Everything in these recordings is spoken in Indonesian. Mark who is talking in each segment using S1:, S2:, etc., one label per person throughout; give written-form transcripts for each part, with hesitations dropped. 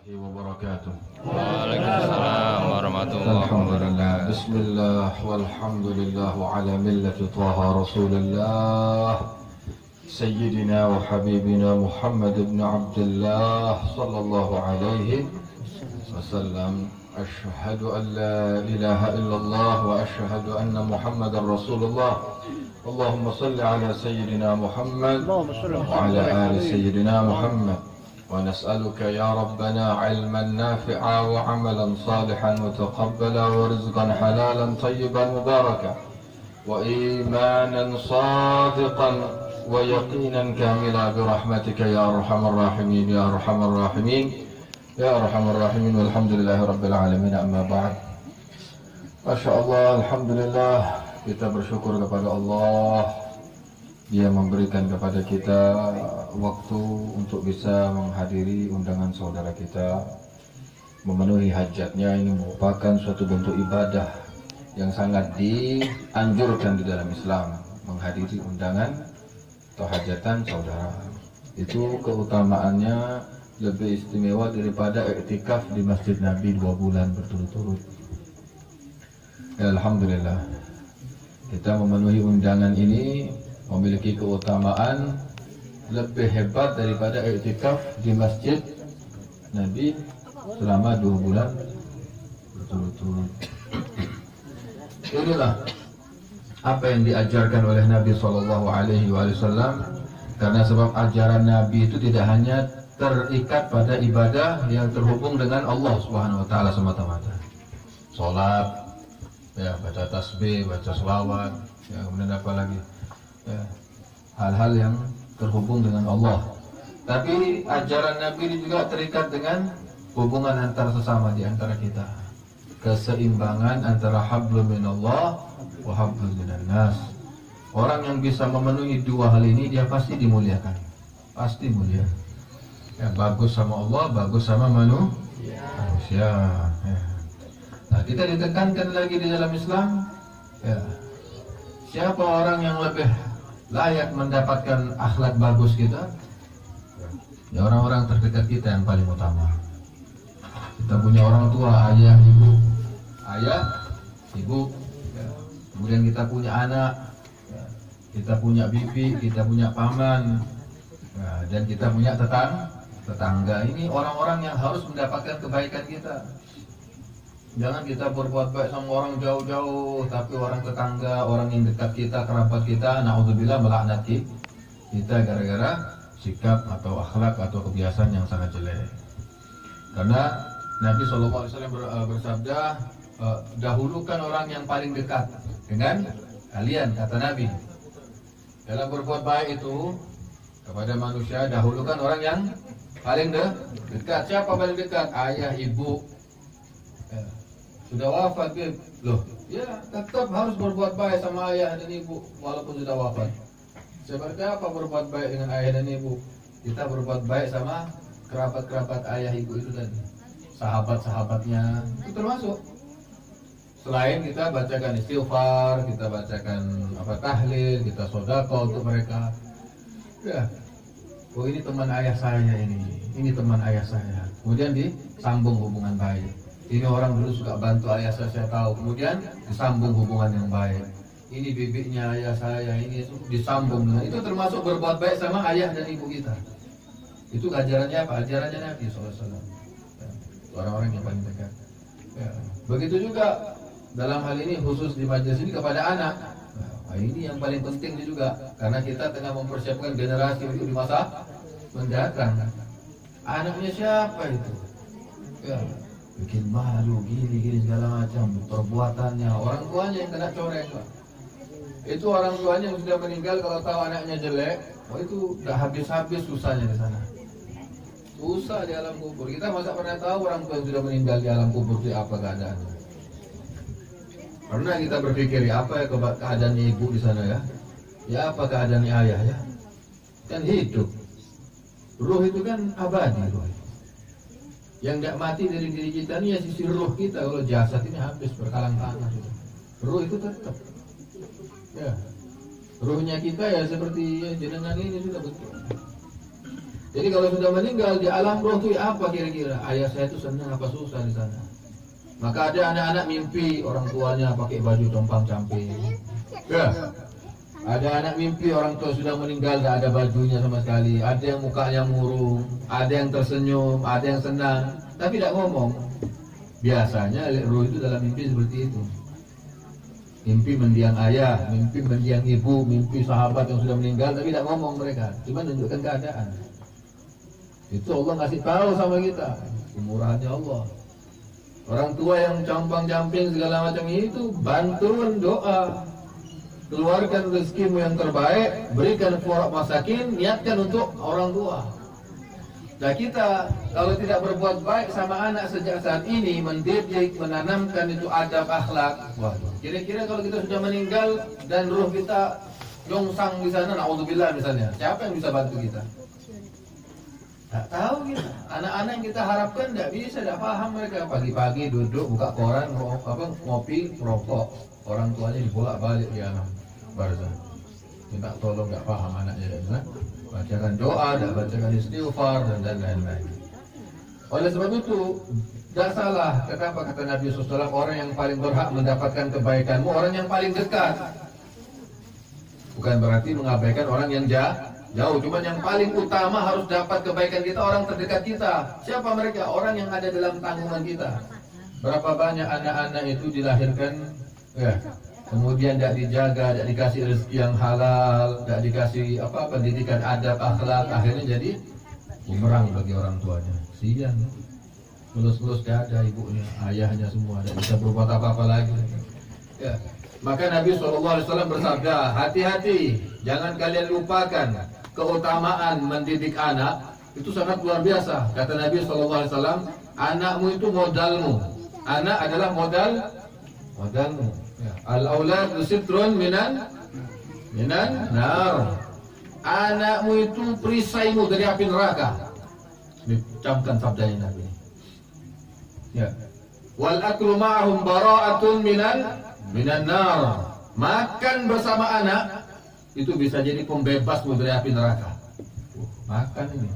S1: wabarakatuh.
S2: Waalaikumsalam warahmatullahi wabarakatuh.
S1: Bismillah walhamdulillah wa ala millati taha rasulillah Sayyidina wa habibina Muhammad ibn Abdullah sallallahu alaihi wasallam. Ashhadu an la ilaha illallah wa ashhadu anna Muhammadan Rasulullah. Allahumma salli ala Sayyidina Muhammad wa ala ali Sayyidina Muhammad. ونسألك يا ربنا علما نافعا وعملا صالحا متقبلا ورزقا حلالا طيبا مباركا وإيمانا صادقا ويقينا كاملا برحمتك يا أرحم الراحمين يا أرحم الراحمين يا أرحم الراحمين والحمد لله رب العالمين. أما بعد, Masya Allah, Alhamdulillah, kita bersyukur kepada Allah. Dia memberikan kepada kita waktu untuk bisa menghadiri undangan saudara kita, memenuhi hajatnya. Ini merupakan suatu bentuk ibadah yang sangat dianjurkan di dalam Islam, menghadiri undangan atau hajatan saudara. Itu keutamaannya lebih istimewa daripada iktikaf di Masjid Nabi 2 bulan berturut-turut. Alhamdulillah, kita memenuhi undangan ini memiliki keutamaan lebih hebat daripada iktikaf di Masjid Nabi selama 2 bulan berturut-turut. Inilah apa yang diajarkan oleh Nabi SAW, karena sebab ajaran Nabi itu tidak hanya terikat pada ibadah yang terhubung dengan Allah Subhanahu Wa Taala semata-mata, sholat, ya, baca tasbih, baca selawat, ya, kemudian apa lagi, ya, hal-hal yang terhubung dengan Allah. Tapi ajaran Nabi ini juga terikat dengan hubungan antar sesama di antara kita, keseimbangan antara hablum minallah wa hablum minan nas. Orang yang bisa memenuhi 2 hal ini, dia pasti dimuliakan, pasti mulia. Ya, bagus sama Allah, bagus sama manusia. Ya. Nah, kita ditekankan lagi di dalam Islam, ya, siapa orang yang lebih layak mendapatkan akhlak bagus kita? Ya, orang-orang terdekat kita yang paling utama. Kita punya orang tua, ayah, ibu, ya. Kemudian kita punya anak, ya. Kita punya bibi, kita punya paman, ya. Dan kita punya tetangga. Ini orang-orang yang harus mendapatkan kebaikan kita. Jangan kita berbuat baik sama orang jauh-jauh, tapi orang tetangga, orang yang dekat kita, kerabat kita, na'udzubillah, melaknati kita gara-gara sikap atau akhlak atau kebiasaan yang sangat jelek. Karena Nabi SAW bersabda, dahulukan orang yang paling dekat dengan kalian, kata Nabi. Dalam berbuat baik itu kepada manusia, dahulukan orang yang paling dekat. Siapa paling dekat? Ayah, ibu. Ya. Sudah wafat, loh, ya tetap harus berbuat baik sama ayah dan ibu walaupun sudah wafat. Seperti apa berbuat baik dengan ayah dan ibu? Kita berbuat baik sama kerabat-kerabat ayah ibu itu tadi, sahabat-sahabatnya, itu termasuk. Selain kita bacakan istighfar, kita bacakan tahlil, kita sedekah untuk mereka. Ya, oh ini teman ayah saya ini teman ayah saya. Kemudian disambung hubungan baik. Ini orang dulu suka bantu ayah saya tahu. Kemudian disambung hubungan yang baik. Ini bibiknya ayah saya, ini disambung dengan itu, termasuk berbuat baik sama ayah dan ibu kita. Itu ajarannya apa? Ajarannya Nabi SAW. Ya, orang-orang yang paling dekat. Ya. Begitu juga dalam hal ini khusus di majelis ini kepada anak. Nah, ini yang paling penting juga, karena kita tengah mempersiapkan generasi untuk di masa mendatang. Anaknya siapa itu? Ya, bikin malu, gini segala macam perbuatannya, orang tuanya yang kena coreng, Pak. Itu orang tuanya yang sudah meninggal, kalau tahu anaknya jelek, itu udah habis-habis susahnya di sana. Susah di alam kubur. Kita masa pernah tahu orang tua yang sudah meninggal di alam kubur itu apa keadaannya? Pernah kita berpikir, ya apa ya keadaan ibu di sana ya? Ya apa keadaan ayah ya? Kan hidup. Ruh itu kan abadi, ruh. Yang tidak mati dari diri kita ini ya sisi ruh kita. Kalau jasad ini habis berkalang tanah. Ruh itu tetap. Ya, ruhnya kita ya seperti jenengan ini sudah betul. Jadi kalau sudah meninggal di alam roh itu apa kira-kira? Ayah saya itu senang apa susah di sana? Maka ada anak-anak mimpi orang tuanya pakai baju compang-camping. Ya. Ada anak mimpi orang tua sudah meninggal tidak ada bajunya sama sekali. Ada yang mukanya murung, ada yang tersenyum, ada yang senang, tapi tidak ngomong. Biasanya roh itu dalam mimpi seperti itu. Mimpi mendiang ayah, mimpi mendiang ibu, mimpi sahabat yang sudah meninggal, tapi tidak ngomong mereka, cuma menunjukkan keadaan. Itu Allah ngasih tahu sama kita, kemurahannya Allah. Orang tua yang campang-camping segala macam itu, bantuan doa. Keluarkan rezekimu yang terbaik, berikan fuqara masakin, niatkan untuk orang tua. Nah kita kalau tidak berbuat baik sama anak sejak saat ini, mendidik, menanamkan itu adab akhlak. Waduh, kira-kira kalau kita sudah meninggal dan ruh kita jongsang di sana, naudzubillah misalnya, siapa yang bisa bantu kita? Tak tahu kita. Anak-anak yang kita harapkan tidak bisa, tidak paham mereka. Pagi-pagi duduk buka koran, ngopi, merokok. Orang tuanya dibolak-balik di alam barzah. Minta tolong, tidak paham anaknya. Bacakan doa, tidak bacakan istighfar dan lain-lain. Oleh sebab itu, tidak salah. Kenapa kata Nabi SAW, orang yang paling berhak mendapatkan kebaikanmu, orang yang paling dekat. Bukan berarti mengabaikan orang yang jauh, cuma yang paling utama harus dapat kebaikan kita, orang terdekat kita. Siapa mereka? Orang yang ada dalam tanggungan kita. Berapa banyak anak-anak itu dilahirkan, ya, kemudian tidak dijaga, tidak dikasih rezeki yang halal, tidak dikasih pendidikan adab akhlak, akhirnya jadi bumerang bagi orang tuanya. Kasihan, lulus-lulus dada ibunya, ayahnya semua, tidak bisa berbuat apa-apa lagi. Ya. Maka Nabi SAW bersabda, hati-hati, jangan kalian lupakan keutamaan mendidik anak. Itu sangat luar biasa. Kata Nabi SAW, anakmu itu modalmu. Anak adalah modalmu. Ya. Al-aulad sitrun minan nar. Anakmu itu perisaimu dari api neraka. Dicamkan sabdanya Nabi. Ya. Wal aklu ma'ahum bara'atun minan nar. Makan bersama anak itu bisa jadi pembebasmu dari api neraka. Makan ini.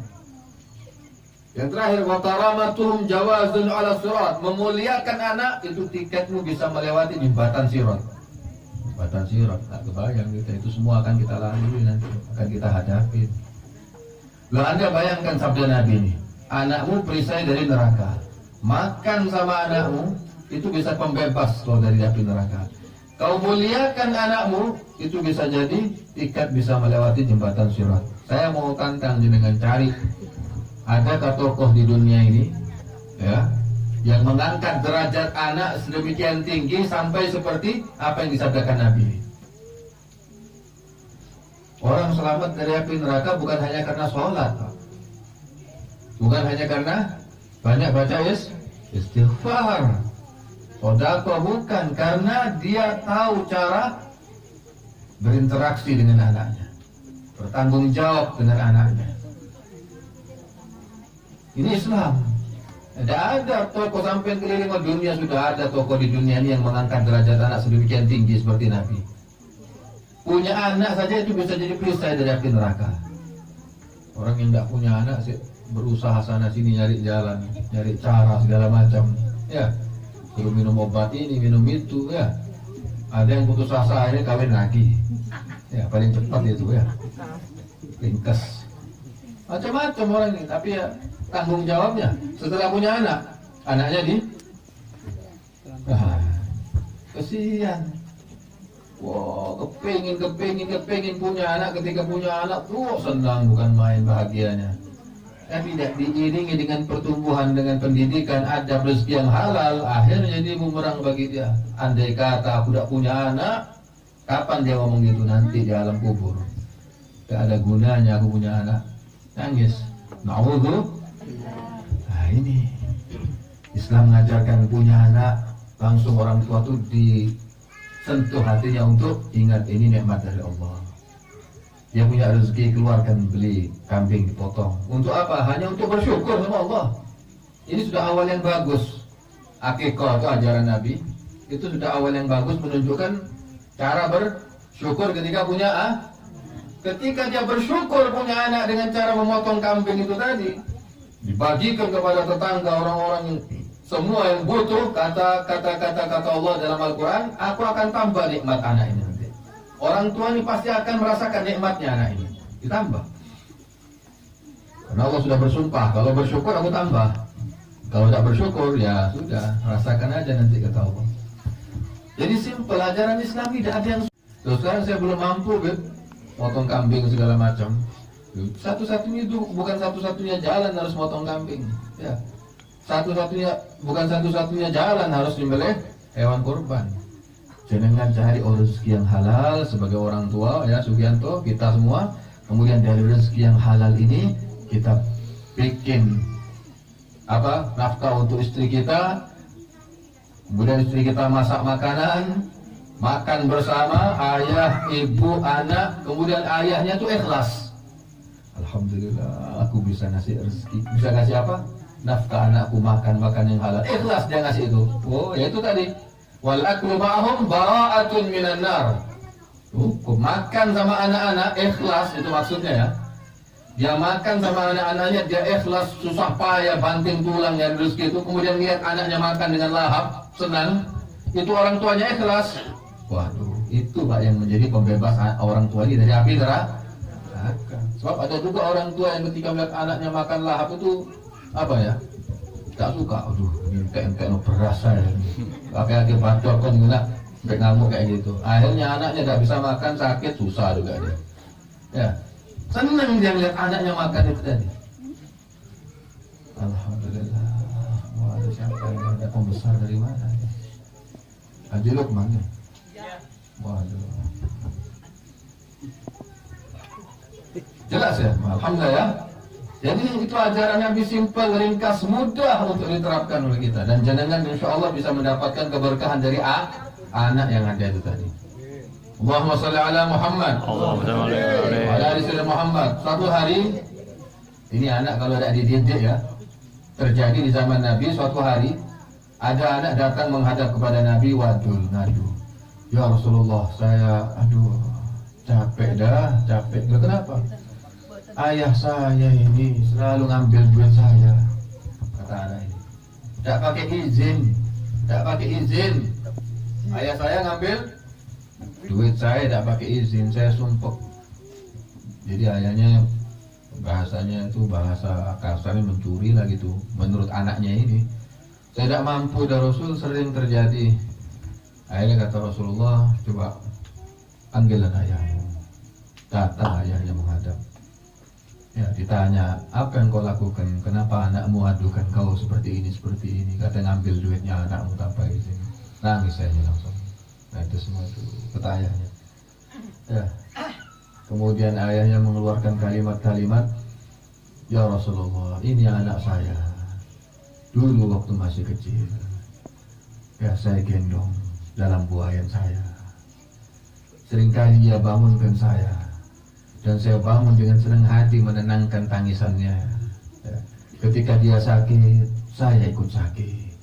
S1: Yang terakhir, wa karamatuhum jawazun ala sirat. Memuliakan anak itu tiketmu bisa melewati jembatan sirat. Jembatan sirat, tak kebayang kita, itu semua akan kita lalui nanti, akan kita hadapi. Lalu Anda bayangkan sabda Nabi ini, anakmu perisai dari neraka. Makan sama anakmu itu bisa pembebas loh dari api neraka. Kau muliakan anakmu itu bisa jadi tiket bisa melewati jembatan sirat. Saya mau tantang dengan cari, adakah tokoh di dunia ini, ya, yang mengangkat derajat anak sedemikian tinggi sampai seperti apa yang disabdakan Nabi. Orang selamat dari api neraka bukan hanya karena sholat, bukan hanya karena banyak baca istighfar, sedekah, bukan, karena dia tahu cara berinteraksi dengan anaknya, bertanggung jawab dengan anaknya. Ini Islam. Tidak ada tokoh sampai keliling dunia, sudah ada tokoh di dunia ini yang mengangkat derajat anak sedemikian tinggi seperti Nabi. Punya anak saja itu bisa jadi perisai dari api neraka. Orang yang tidak punya anak berusaha sana sini nyari jalan, nyari cara segala macam. Ya, suruh minum obat ini, minum itu, ya. Ada yang putus asa akhirnya kawin lagi. Ya, paling cepat itu, ya. Ringkas. Macam-macam orang ini, tapi ya tanggung jawabnya setelah punya anak, anaknya kesian. Wow, kepingin punya anak. Ketika punya anak tuh senang, bukan main bahagianya. Tapi tidak diiringi dengan pertumbuhan, dengan pendidikan, adab, rezeki yang halal, akhirnya jadi bumerang bagi dia. Andai kata aku tidak punya anak, kapan dia ngomong gitu? Nanti di alam kubur. Tidak ada gunanya aku punya anak. Nangis. Na'udhu. Nah ini Islam mengajarkan punya anak, langsung orang tua itu disentuh hatinya untuk ingat ini nikmat dari Allah. Dia punya rezeki, keluarkan, beli kambing dipotong. Untuk apa? Hanya untuk bersyukur sama Allah. Ini sudah awal yang bagus. Akikah itu ajaran Nabi. Itu sudah awal yang bagus, menunjukkan cara bersyukur ketika punya ketika dia bersyukur punya anak dengan cara memotong kambing itu tadi, dibagikan kepada tetangga orang-orang yang semua yang butuh, kata Allah dalam Al-Quran, aku akan tambah nikmat anak ini nanti. Orang tua ini pasti akan merasakan nikmatnya anak ini, ditambah. Karena Allah sudah bersumpah, kalau bersyukur aku tambah. Kalau tidak bersyukur, ya sudah, rasakan aja nanti kata Allah. Jadi simpel, ajaran Islam tidak ada yang... Terus sekarang saya belum mampu, motong kambing segala macam. Satu-satunya itu bukan satu-satunya jalan harus motong kambing. Ya, bukan satu-satunya jalan harus nyembelih hewan kurban. Jangan cari rezeki yang halal sebagai orang tua, ya Sugianto, kita semua. Kemudian dari rezeki yang halal ini kita bikin nafkah untuk istri kita. Kemudian istri kita masak makanan, makan bersama, ayah, ibu, anak. Kemudian ayahnya tuh ikhlas. Alhamdulillah, aku bisa ngasih rezeki. Bisa ngasih apa? Nafkah anakku, makan yang halal. Ikhlas dia ngasih itu. Oh, ya itu tadi. Wal aklu ma'hum bara'atun minan nar. Makan sama anak-anak ikhlas, itu maksudnya ya. Dia makan sama anak-anaknya, dia ikhlas, susah payah, banting tulang dari rezeki itu. Kemudian lihat anaknya makan dengan lahap, senang. Itu orang tuanya ikhlas. Waduh, itu Pak yang menjadi pembebas orang tua ini dari api neraka. Sebab ada juga orang tua yang ketika melihat anaknya makan lahap itu tak suka. Aduh, entek no beras saya. Pakai bacok kan guna, sampai ngamuk kayak gitu. Akhirnya anaknya tidak bisa makan, sakit, susah juga dia. Ya. Senang dia lihat anaknya makan itu tadi. Alhamdulillah. Waduh, siapa yang ada pembesar dari mana? Haji Lukman ya? Waduh. Jelas ya? Alhamdulillah ya. Jadi itu ajaran Nabi simpel, ringkas, mudah untuk diterapkan oleh kita. Dan jenengan insya Allah bisa mendapatkan keberkahan dari anak yang ada itu tadi. Allahumma salli ala Muhammad. Allahumma salli ala Muhammad. Suatu hari, ini anak kalau tidak dididik ya, terjadi di zaman Nabi. Suatu hari ada anak datang menghadap kepada Nabi, wadul, ngadu. Ya Rasulullah, saya capek. Kenapa? Ayah saya ini selalu ngambil duit saya, kata anak ini. Tidak pakai izin. Ayah saya ngambil duit saya tidak pakai izin, saya sumpah. Jadi ayahnya bahasanya itu bahasa kasarnya mencuri lah gitu. Menurut anaknya ini, saya tidak mampu dan Rasul, sering terjadi. Akhirnya kata Rasulullah, coba panggillah ayahmu. Datang ayahnya menghadap. Ya, ditanya, apa yang kau lakukan? Kenapa anakmu adukan kau seperti ini? Kata ngambil duitnya anakmu tanpa izin. Nangis saya langsung. Nah itu semua itu kata ayahnya. Ya. Kemudian ayahnya mengeluarkan kalimat-kalimat, ya Rasulullah, ini anak saya. Dulu waktu masih kecil, ya saya gendong dalam buayan saya. Seringkali dia bangunkan saya. Dan saya bangun dengan senang hati menenangkan tangisannya. Ya. Ketika dia sakit, saya ikut sakit.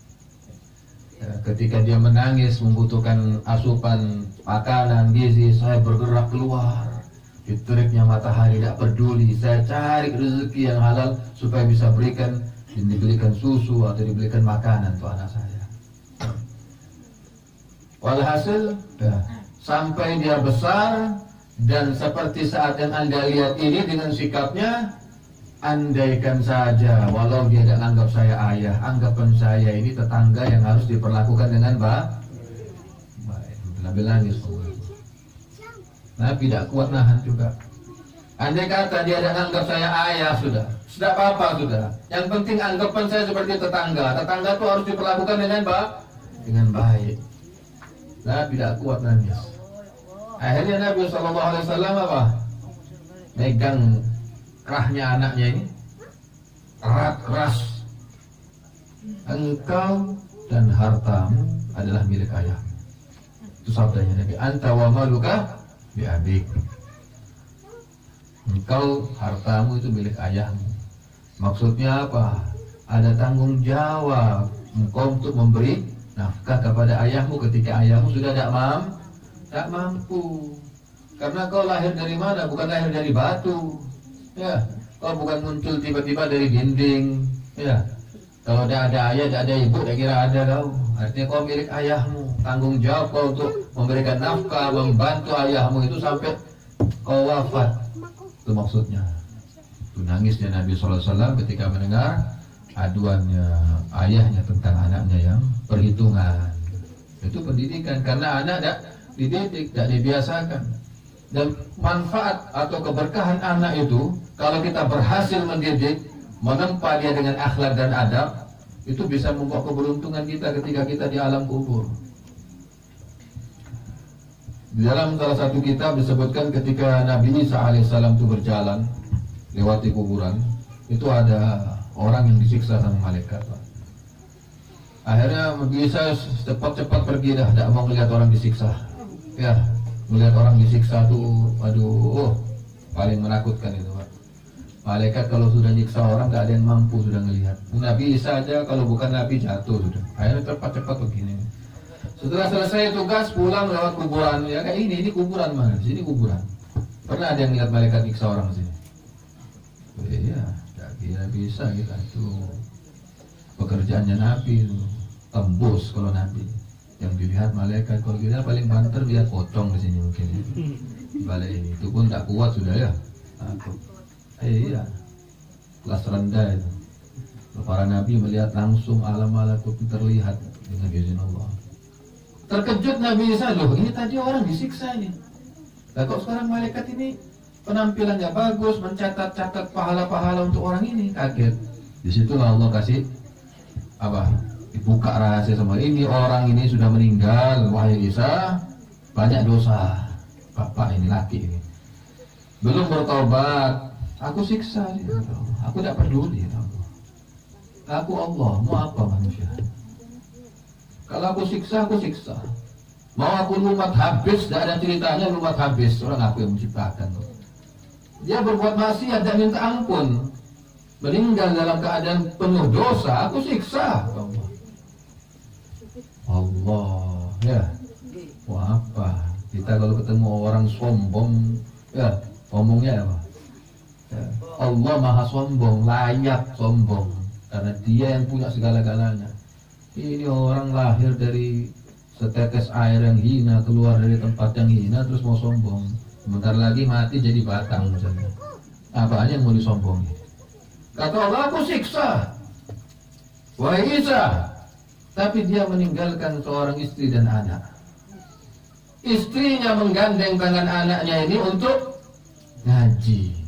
S1: Ya. Ketika dia menangis membutuhkan asupan makanan gizi, saya bergerak keluar. Di teriknya matahari tidak peduli, saya cari rezeki yang halal supaya bisa diberikan susu atau diberikan makanan untuk anak saya. Walhasil, ya, sampai dia besar. Dan seperti saat yang Anda lihat ini dengan sikapnya, andaikan saja walau dia tidak anggap saya ayah, anggapan saya ini tetangga yang harus diperlakukan dengan baik. Nabi nangis. Nabi tidak kuat nahan juga. Andai kata dia tidak anggap saya ayah, sudah apa-apa sudah. Yang penting anggapan saya seperti tetangga. Tetangga itu harus diperlakukan dengan baik. Nabi tidak kuat nangis. Akhirnya Nabi SAW megang kerahnya anaknya ini, erat keras. Engkau dan hartamu adalah milik ayahmu. Itu sabdanya Nabi. Anta wa maluka bi abik. Engkau, hartamu itu milik ayahmu. Maksudnya apa? Ada tanggung jawab engkau untuk memberi nafkah kepada ayahmu ketika ayahmu sudah tidak mampu. Karena kau lahir dari mana? Bukan lahir dari batu. Ya, kau bukan muncul tiba-tiba dari dinding. Ya, kalau ada ayah, ada ibu, tak kira ada kau. Artinya kau milik ayahmu. Tanggung jawab kau untuk memberikan nafkah, membantu ayahmu itu sampai kau wafat. Itu maksudnya. Itu nangisnya Nabi SAW ketika mendengar aduannya ayahnya tentang anaknya yang perhitungan. Itu pendidikan, karena anak tidak dididik, tidak dibiasakan. Dan manfaat atau keberkahan anak itu, kalau kita berhasil mendidik, menempa dia dengan akhlak dan adab, itu bisa membawa keberuntungan kita ketika kita di alam kubur. Di dalam salah satu kitab disebutkan ketika Nabi Isa alaihissalam itu berjalan lewati kuburan, itu ada orang yang disiksa sama malaikat. Akhirnya Nabi Isa cepat-cepat pergi dah, tidak mau melihat orang disiksa. Ya, melihat orang disiksa tuh, aduh, paling menakutkan itu, Pak. Malaikat kalau sudah nyiksa orang, gak ada yang mampu sudah ngelihat. Nabi Isa aja kalau bukan Nabi jatuh sudah. Akhirnya cepat-cepat begini. Setelah selesai tugas pulang lewat kuburan, ya kayak ini kuburan mana? Sini kuburan. Pernah ada yang lihat malaikat nyiksa orang di sini? Iya, gak kira bisa kita itu. Pekerjaannya Nabi itu tembus kalau Nabi. Yang dilihat malaikat, kalau kita paling banter lihat pocong di sini mungkin. Balik ini itu pun tak kuat sudah ya. Takut. Iya, kelas rendah itu. Para nabi melihat langsung alam malakut terlihat dengan izin Allah. Terkejut Nabi Isa, loh ini tadi orang disiksa ini. Nah kok sekarang malaikat ini penampilannya bagus, mencatat-catat pahala-pahala untuk orang ini, kaget. Disitulah Allah kasih apa? Dibuka rahasia sama ini, orang ini sudah meninggal, wahai Isa, banyak dosa. Bapak ini laki ini belum bertobat. Aku siksa dia. Aku tidak peduli. Aku Allah, mau apa manusia? Kalau aku siksa, aku siksa. Mau aku lumat habis, tidak ada ceritanya lumat habis. Orang aku yang menciptakan. Dia berbuat maksiat dan minta ampun, meninggal dalam keadaan penuh dosa, aku siksa. Allah, ya. Mau apa? Kita kalau ketemu orang sombong, ya, ngomongnya apa? Allah maha sombong, layak sombong, karena dia yang punya segala-galanya. Ini orang lahir dari setetes air yang hina, keluar dari tempat yang hina, terus mau sombong. Sebentar lagi mati jadi batang misalnya. Apanya yang mau disombongi? Kata Allah, aku siksa wahai Isa. Tapi dia meninggalkan seorang istri dan anak. Istrinya menggandeng tangan anaknya ini untuk ngaji,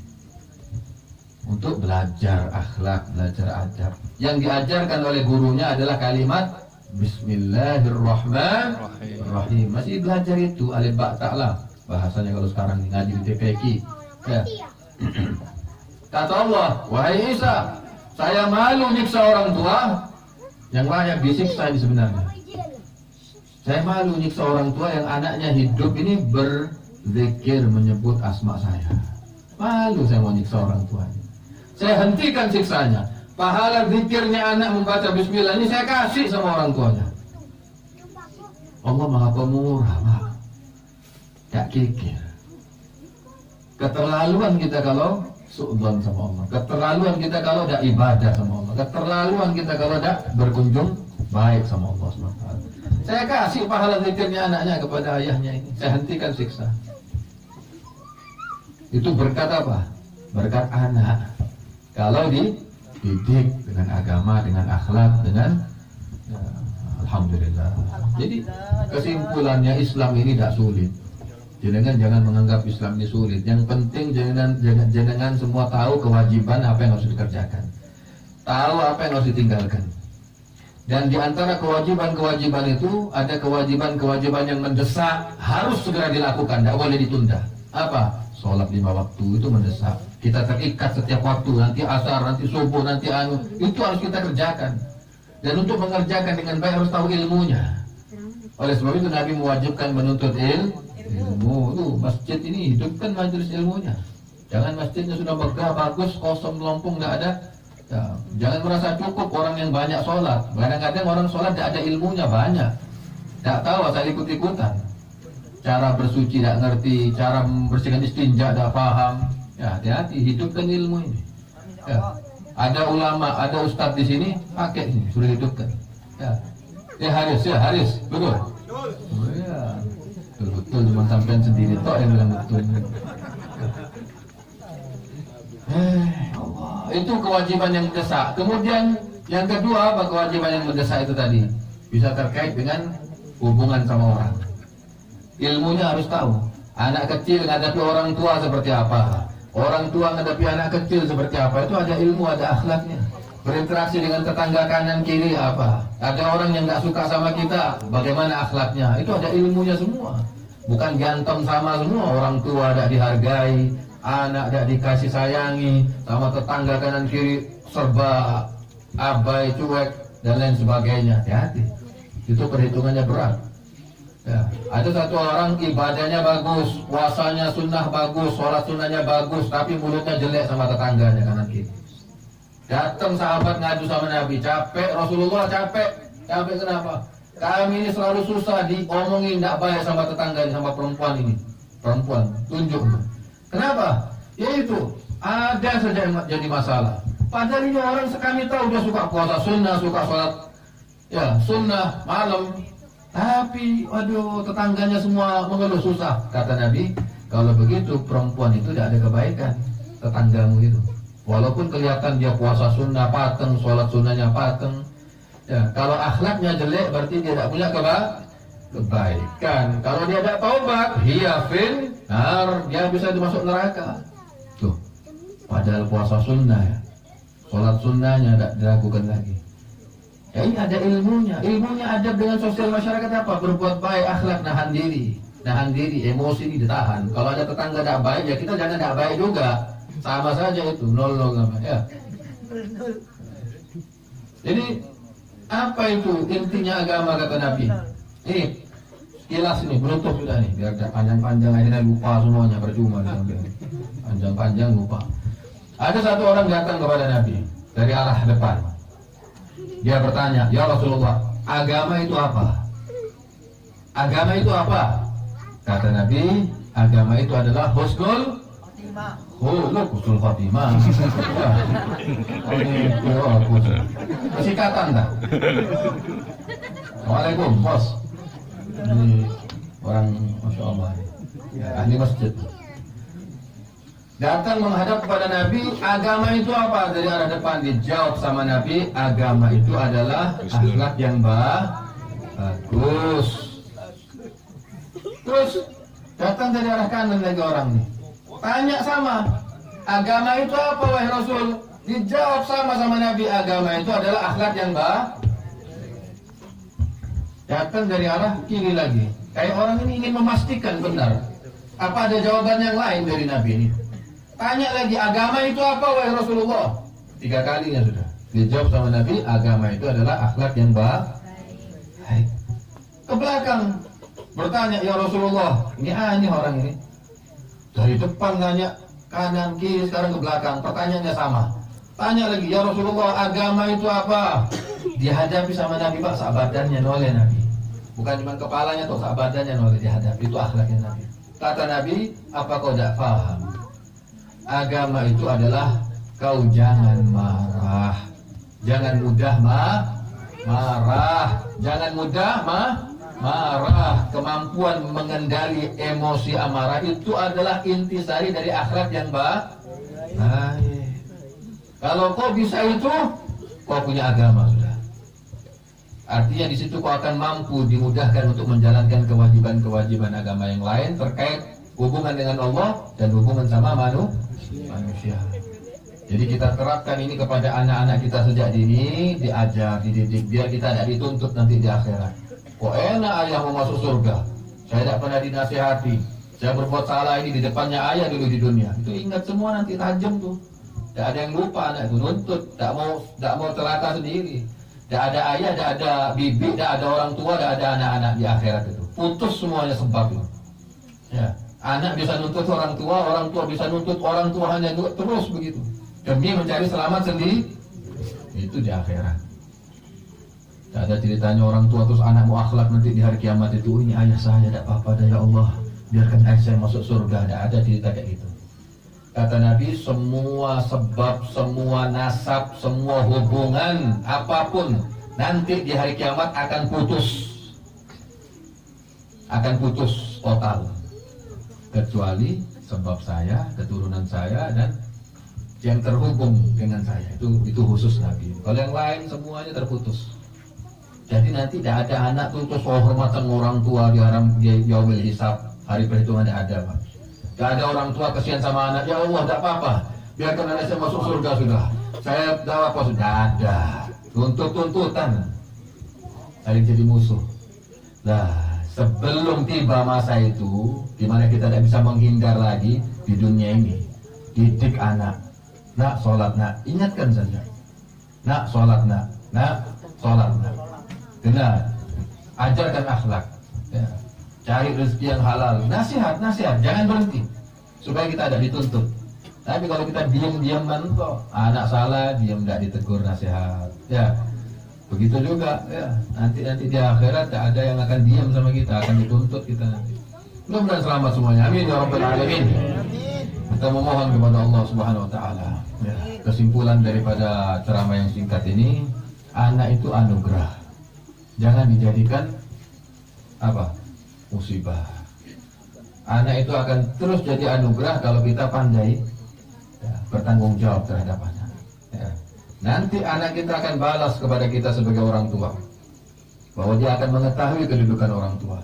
S1: untuk belajar akhlak, belajar adab. Yang diajarkan oleh gurunya adalah kalimat Bismillahirrahmanirrahim. Masih belajar itu alif ba ta'ala. Bahasanya kalau sekarang ngaji di TPQ. Ya. Kata Allah, wahai Isa, saya malu nyiksa orang tua yang layak disiksa ini sebenarnya. Saya malu nyiksa orang tua yang anaknya hidup ini berzikir menyebut asma saya. Malu saya mau nyiksa orang tuanya. Saya hentikan siksanya. Pahala zikirnya anak membaca bismillah ini saya kasih sama orang tuanya. Allah maha pemurah, maha. Gak kikir. Keterlaluan kita kalau su'udzon sama Allah. Keterlaluan kita kalau tidak ibadah sama Allah. Keterlaluan kita kalau tidak berkunjung baik sama Allah SWT. Saya kasih pahala zikirnya anaknya kepada ayahnya ini. Saya hentikan siksa. Itu berkat apa? Berkat anak. Kalau dididik dengan agama, dengan akhlak, dengan ya, alhamdulillah. Jadi kesimpulannya Islam ini tidak sulit. Jangan menganggap Islam ini sulit. Yang penting jangan semua tahu kewajiban apa yang harus dikerjakan, tahu apa yang harus ditinggalkan. Dan di antara kewajiban-kewajiban itu ada kewajiban-kewajiban yang mendesak, harus segera dilakukan, tidak boleh ditunda. Apa? Sholat 5 waktu itu mendesak. Kita terikat setiap waktu, nanti asar, nanti subuh, nanti itu harus kita kerjakan. Dan untuk mengerjakan dengan baik harus tahu ilmunya. Oleh sebab itu Nabi mewajibkan menuntut ilmu. Masjid ini hidupkan majelis ilmunya. Jangan masjidnya sudah megah, bagus, kosong, melompong, tidak ada. Ya, jangan merasa cukup orang yang banyak sholat. Kadang-kadang orang sholat tidak ada ilmunya banyak, tidak tahu asal ikut-ikutan. cara bersuci tidak ngerti, cara membersihkan istinja tidak paham. Ya hati-hati, hidupkan ilmu ini. Ya. Ada ulama, ada ustadz di sini, pakai ini, sudah hidupkan. Ya Haris, betul. Oh ya, betul cuma sampean sendiri toh yang bilang betul. Allah, itu kewajiban yang mendesak. Kemudian yang kedua apa kewajiban yang mendesak itu tadi? Bisa terkait dengan hubungan sama orang. Ilmunya harus tahu. Anak kecil menghadapi orang tua seperti apa. Orang tua menghadapi anak kecil seperti apa. Itu ada ilmu, ada akhlaknya. Berinteraksi dengan tetangga kanan kiri apa. Ada orang yang gak suka sama kita, bagaimana akhlaknya. Itu ada ilmunya semua. Bukan ganteng sama semua. Orang tua tidak dihargai, anak tidak dikasih sayangi, sama tetangga kanan kiri serba abai, cuek, dan lain sebagainya. Hati-hati. Itu perhitungannya berat. Ya, ada satu orang ibadahnya bagus, puasanya sunnah bagus, sholat sunnahnya bagus, tapi mulutnya jelek sama tetangganya kanan kiri. Datang sahabat ngadu sama Nabi, capek Rasulullah, capek kenapa? Kami ini selalu susah diomongin tidak baik sama tetangganya, sama perempuan ini. Perempuan, tunjuk. Kenapa? Yaitu ada saja yang jadi masalah. Padahal ini orang sekami tahu dia suka puasa sunnah, suka sholat ya sunnah malam. Tapi, waduh, tetangganya semua mengeluh susah. Kata Nabi, kalau begitu perempuan itu tidak ada kebaikan, tetanggamu itu. Walaupun kelihatan dia puasa sunnah pateng, sholat sunnahnya pateng. Ya, kalau akhlaknya jelek, berarti dia tidak punya kebaikan. Kalau dia tidak taubat, hiyafin, dia bisa masuk neraka. Tuh, padahal puasa sunnah ya, sholat sunnahnya tidak diragukan lagi. Ya ini ada ilmunya adab dengan sosial masyarakat apa? Berbuat baik, akhlak, nahan diri, emosi ini ditahan. Kalau ada tetangga tidak baik, ya kita jangan tidak baik juga. Sama saja itu, nol sama ya. Jadi apa itu intinya agama kata Nabi? Ini sekilas ini, menutup sudah nih, biar panjang-panjang akhirnya lupa semuanya, percuma nih. Panjang-panjang lupa. Ada satu orang datang kepada Nabi dari arah depan. Dia bertanya, ya Rasulullah, agama itu apa? Agama itu apa? Kata Nabi, agama itu adalah husnul khotimah. Kesikatan tak? Waalaikum, bos. Ini orang Masya Allah ya, ahli masjid. Datang menghadap kepada Nabi, agama itu apa? Dari arah depan dijawab sama Nabi, agama itu adalah akhlak yang bagus. Terus datang dari arah kanan lagi orang nih, tanya sama, agama itu apa wahai Rasul? Dijawab sama Nabi, agama itu adalah akhlak yang bagus. Datang dari arah kiri lagi, kayak orang ini ingin memastikan benar. Apa ada jawaban yang lain dari Nabi ini? Tanya lagi, agama itu apa wahai Rasulullah? 3 kalinya sudah dijawab sama Nabi, agama itu adalah akhlak yang baik. Ke belakang bertanya, ya Rasulullah, ini aneh orang ini. Dari depan nanya, kanan kiri, sekarang ke belakang, pertanyaannya sama. Tanya lagi, ya Rasulullah, agama itu apa? Dihadapi sama Nabi, Pak, sak badannya noleh Nabi. Bukan cuma kepalanya, tuh sak badannya noleh dihadapi. Itu akhlaknya Nabi. Kata Nabi, apa kau tidak paham? Agama itu adalah kau jangan marah, jangan mudah marah, jangan mudah marah. Kemampuan mengendali emosi amarah itu adalah intisari dari akhlak yang baik. Kalau kau bisa itu, kau punya agama sudah. Artinya di situ kau akan mampu dimudahkan untuk menjalankan kewajiban-kewajiban agama yang lain terkait hubungan dengan Allah dan hubungan sama manusia. Jadi kita terapkan ini kepada anak-anak kita sejak dini, diajar, dididik, biar kita tidak dituntut nanti di akhirat. Kok enak ayah mau masuk surga? Saya tidak pernah dinasihati. Saya berbuat salah ini di depannya ayah dulu di dunia. Itu ingat semua nanti, tajam tuh. Tidak ada yang lupa anak itu, nuntut, tidak mau celaka sendiri. Tidak ada ayah, tidak ada bibi, tidak ada orang tua, tidak ada anak-anak di akhirat itu. Putus semuanya sebab itu. Ya. Anak bisa nuntut orang tua bisa nuntut orang tua, hanya terus begitu demi mencari selamat sendiri. Itu di akhirat. Ada ceritanya orang tua terus anakmu akhlak nanti di hari kiamat itu, ini ayah saya tidak apa-apa dah ya Allah, biarkan ayah saya masuk surga. Tidak ada cerita kayak gitu. Kata Nabi, semua sebab, semua nasab, semua hubungan apapun nanti di hari kiamat akan putus. Akan putus total. Kecuali sebab saya, keturunan saya, dan yang terhubung dengan saya. Itu khusus Nabi. Kalau yang lain semuanya terputus. Jadi nanti tidak ada anak tuh terus hormatan orang tua di yaumil hisab, hari perhitungan tidak ada, Pak. Tidak ada orang tua kasihan sama anak, ya Allah tidak apa-apa, biarkan anak saya masuk surga sudah. Saya tidak apa sudah ada. Tuntut-tuntutan, saling jadi musuh. Nah, sebelum tiba masa itu, di mana kita tidak bisa menghindar lagi di dunia ini, didik anak, nak sholat nak, ingatkan saja, nak sholat nak sholat nak. Benar, ajarkan akhlak, ya. Cari rezeki yang halal, nasihat, jangan berhenti, supaya kita ada dituntut. Tapi kalau kita diam-diaman kok, anak salah, diam tidak ditegur nasihat, ya. Begitu juga, ya. Nanti di akhirat tidak ada yang akan diam sama kita, akan dituntut kita nanti. Mudah-mudahan selamat semuanya, amin ya rabbal alamin. Kita memohon kepada Allah Subhanahu Wa Taala. Ya. Kesimpulan daripada ceramah yang singkat ini, anak itu anugerah. Jangan dijadikan apa? Musibah. Anak itu akan terus jadi anugerah kalau kita pandai bertanggung jawab terhadap anak. Nanti anak kita akan balas kepada kita sebagai orang tua, bahwa dia akan mengetahui kedudukan orang tua.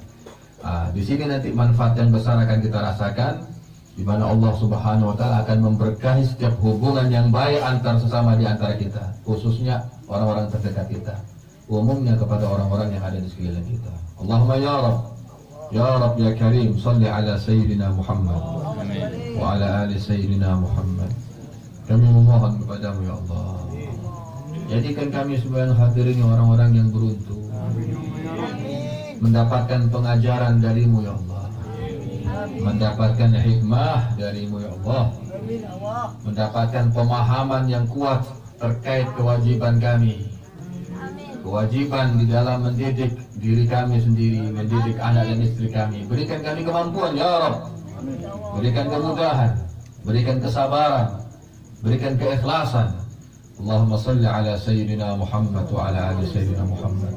S1: Di sini nanti manfaat yang besar akan kita rasakan, di mana Allah Subhanahu Wa Taala akan memberkahi setiap hubungan yang baik antar sesama di antara kita, khususnya orang-orang terdekat kita. Umumnya kepada orang-orang yang ada di sekeliling kita. Allahumma ya Rabb ya Karim, salli ala Sayyidina Muhammad wa ala ali Sayyidina Muhammad. Kami memohon kepadamu ya Allah, jadikan kami semua yang hadir ini orang-orang yang beruntung, mendapatkan pengajaran darimu ya Allah, mendapatkan hikmah darimu ya Allah, mendapatkan pemahaman yang kuat terkait kewajiban kami, kewajiban di dalam mendidik diri kami sendiri, mendidik anak dan istri kami. Berikan kami kemampuan ya Rabb, berikan kemudahan, berikan kesabaran, berikan keikhlasan. Allahumma salli ala Sayyidina Muhammad wa ala ali Sayyidina Muhammad.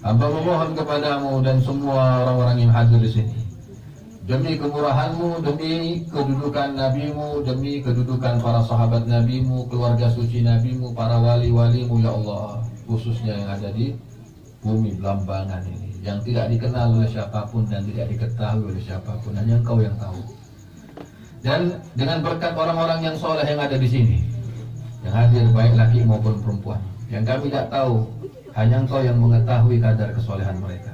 S1: Hamba memohon kepadamu dan semua orang-orang yang hadir di sini, demi kemurahanmu, demi kedudukan nabimu, demi kedudukan para sahabat nabimu, keluarga suci nabimu, para wali-walimu ya Allah, khususnya yang ada di bumi belambangan ini, yang tidak dikenal oleh siapapun dan tidak diketahui oleh siapapun, hanya Engkau yang tahu. Dan dengan berkat orang-orang yang soleh yang ada di sini, yang hadir baik laki maupun perempuan, yang kami tidak tahu, hanya Engkau yang mengetahui kadar kesolehan mereka.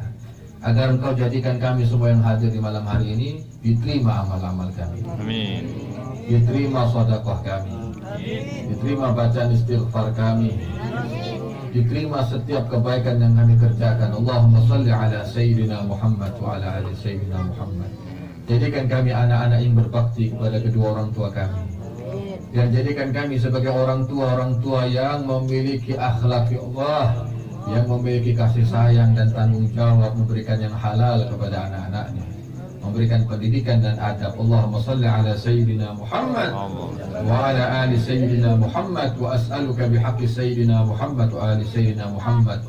S1: Agar Engkau jadikan kami semua yang hadir di malam hari ini diterima amal-amal kami. Amin. Diterima sedekah kami. Diterima bacaan istighfar kami. Diterima setiap kebaikan yang kami kerjakan. Allahumma salli ala Sayyidina Muhammad wa ala ali Sayyidina Muhammad. Jadikan kami anak-anak yang berbakti kepada kedua orang tua kami, dan jadikan kami sebagai orang tua yang memiliki akhlak ya Allah, yang memiliki kasih sayang dan tanggung jawab, memberikan yang halal kepada anak-anaknya, memberikan pendidikan dan adab. Allahumma salli ala Sayyidina Muhammad wa ala ali Sayyidina Muhammad, wa as'aluka bihaqqi Sayyidina Muhammad wa ali Sayyidina Muhammad.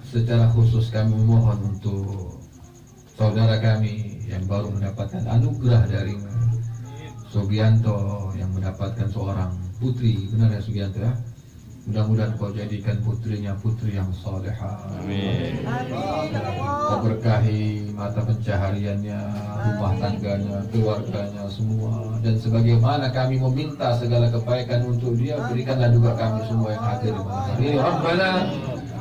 S1: Secara khusus kami memohon untuk saudara kami yang baru mendapatkan anugerah dari Sugianto, yang mendapatkan seorang putri. Benar ya Sugianto ya? Mudah-mudahan Kau jadikan putrinya putri yang salehah. Amin. Kau berkahi mata pencahariannya, rumah tangganya, keluarganya semua. Dan sebagaimana kami meminta segala kebaikan untuk dia, berikanlah juga kami semua yang hadir di malam hari ini. Rabbana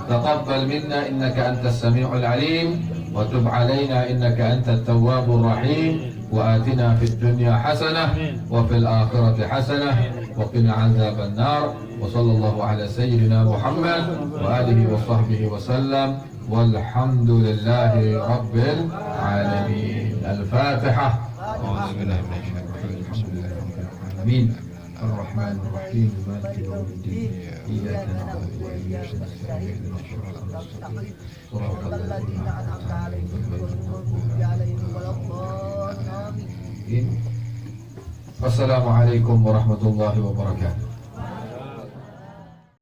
S1: taqabbal minna innaka antas sami'ul alim, wa tub alaina innaka antat tawwabur rahim, wa atina fid dunya hasanah wa fil akhirati hasanah wa qina adzaban nar. وصلى الله على سيدنا محمد وآله وصحبه وسلم والحمد لله رب العالمين. الفاتحة. أعوذ بالله من الشيطان الرجيم. بسم الله الرحمن الرحيم. الرحمن الرحيم مالك يوم الدين إياك نعبد وإياك نستعين اهدنا الصراط المستقيم صراط الذين أنعمت عليهم غير المغضوب عليهم ولا الضالين. Wassalamualaikum warahmatullahi wabarakatuh.